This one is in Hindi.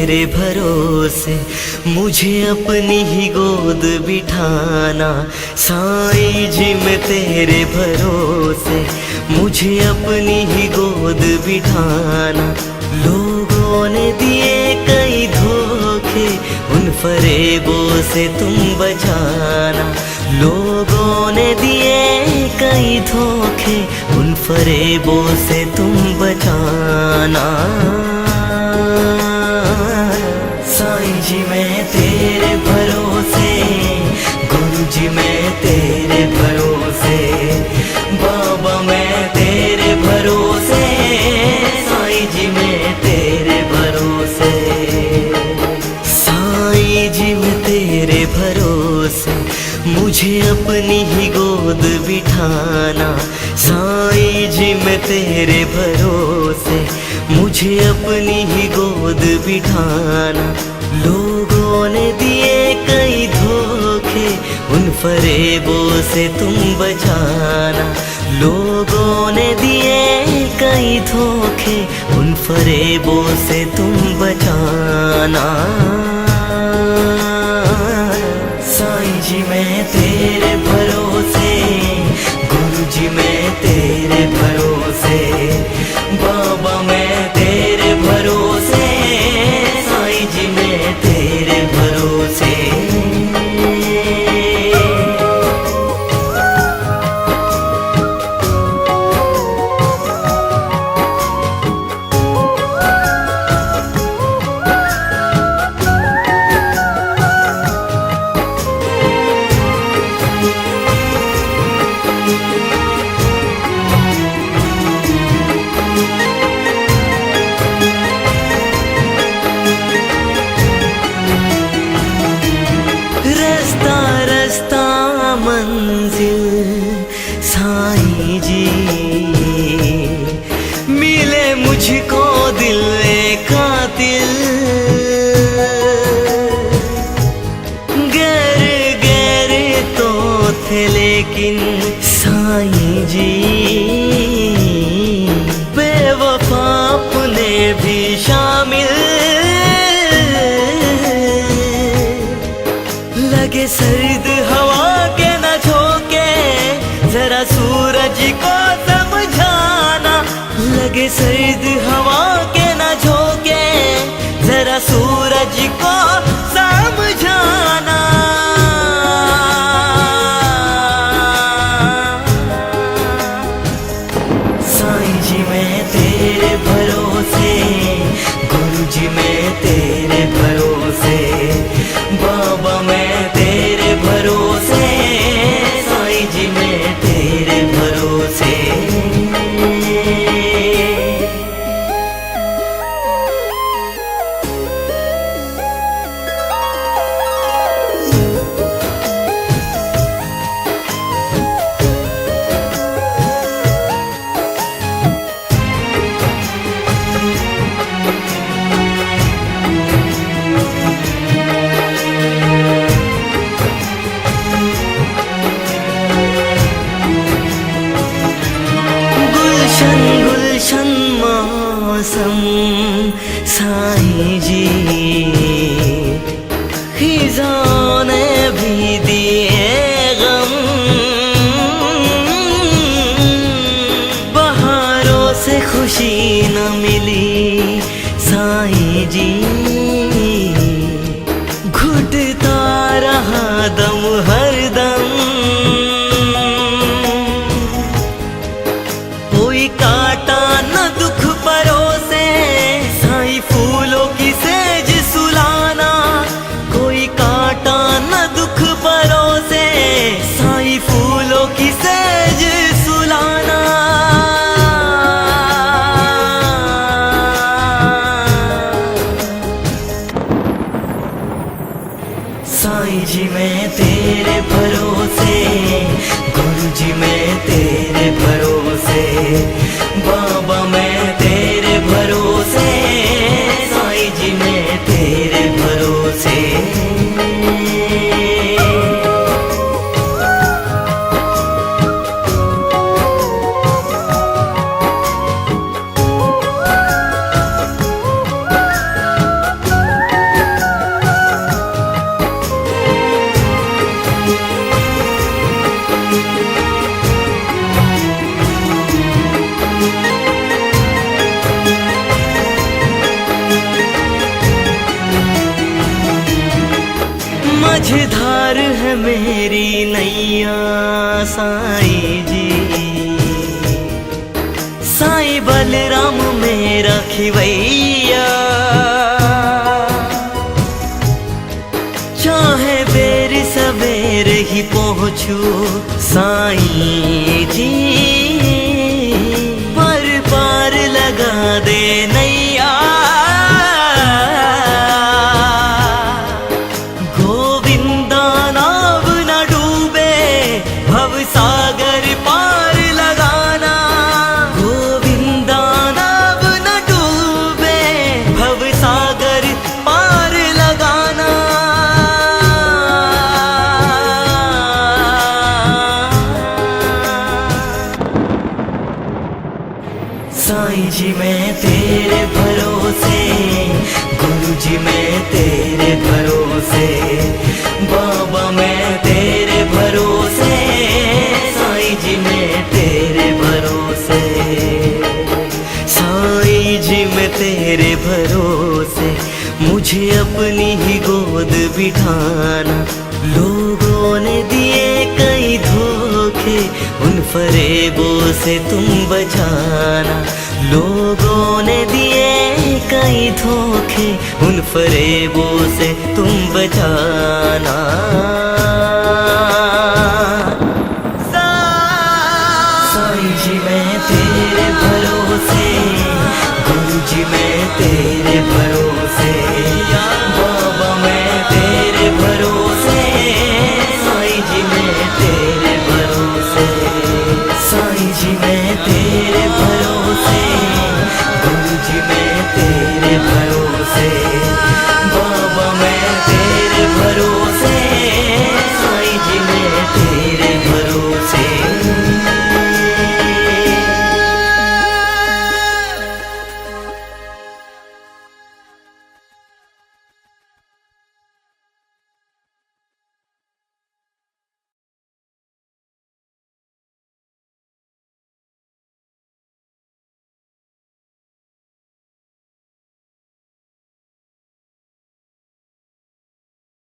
तेरे भरोसे, मुझे अपनी ही गोद बिठाना। साईं जी मैं तेरे भरोसे, मुझे अपनी ही गोद बिठाना। लोगों ने दिए कई धोखे, उन फरेबों से तुम बचाना। लोगों ने दिए कई धोखे, उन फरेबों से तुम बचाना। साईं जी मैं तेरे भरोसे, गुरु जी मैं तेरे भरोसे, बाबा मैं तेरे भरोसे, साईं जी मैं तेरे भरोसे। साईं जी मैं तेरे भरोसे, मुझे अपनी ही गोद बिठाना। साईं जी मैं तेरे भरोसे, मुझे अपनी ही गोद बिठाना। लोगों ने दिए कई धोखे, उन फरेबों से तुम बचाना। लोगों ने दिए कई धोखे, उन फरेबों से तुम बचाना। साईं जी मैं तेरे भरोसे, गुरु जी मैं तेरे भरोसे, बाबा मैं तेरे भरोसे, साईं जी मैं तेरे भरोसे। मंजिल साईं जी, मिले मुझको दिल कातिल। गैर गैर तो थे लेकिन साईं जी, बेवफा अपने भी शामिल। लगे सर्द हवा के न झोंके, जरा सूरज को समझाना। लगे सर्द हवा के न झोंके, जरा सूरज को समझाना। साईं जी मैं तेरे भरोसे, गुरु जी मैं तेरे भरोसे, बाबा मैं तेरे भरोसे, साईं जी मैं तेरे भरोसे। गुलशन मौसम साईं जी, खिज़ां ने भी दिए गम। बहारों से खुशी न मिली साईं जी, घुटता रहा दम हर दम। कोई काटा न दुख परोसे, साईं फूलों की सेज सुलाना। कोई काटा न दुख परोसे, साईं फूलों की सेज सुलाना। साईं जी मैं तेरे भरोसे, गुरु जी मैं तेरे भरोसे, बाबा मैं तेरे भरोसे, साईं जी मैं तेरे भरोसे। मझधार है मेरी नैया साईं जी, साईं बलराम मेरा खिवैया, चाहे बेर सवेर ही पहुँचू साईं जी, पर पार लगा दे नैया। गोविंदा नाव न डूबे भव सागर पार लगाना, गोविंदा नाव न डूबे भव सागर पार लगाना। साईं जी मैं तेरे भरोसे, गुरु जी मैं तेरे भरोसे, बाबा मैं तेरे भरोसे, साईं जी मैं तेरे भरोसे, साईं जी मैं तेरे भरोसे। मुझे अपनी ही गोद बिठाना, लोगों ने दिए कई धोखे, उन फरेबों से तुम बचाना, लोगों ने दिए कई धोखे, उन फरेबों से तुम बचाना। साईं जी मैं तेरे भरोसे, गुरु जी मैं तेरे भरोसे।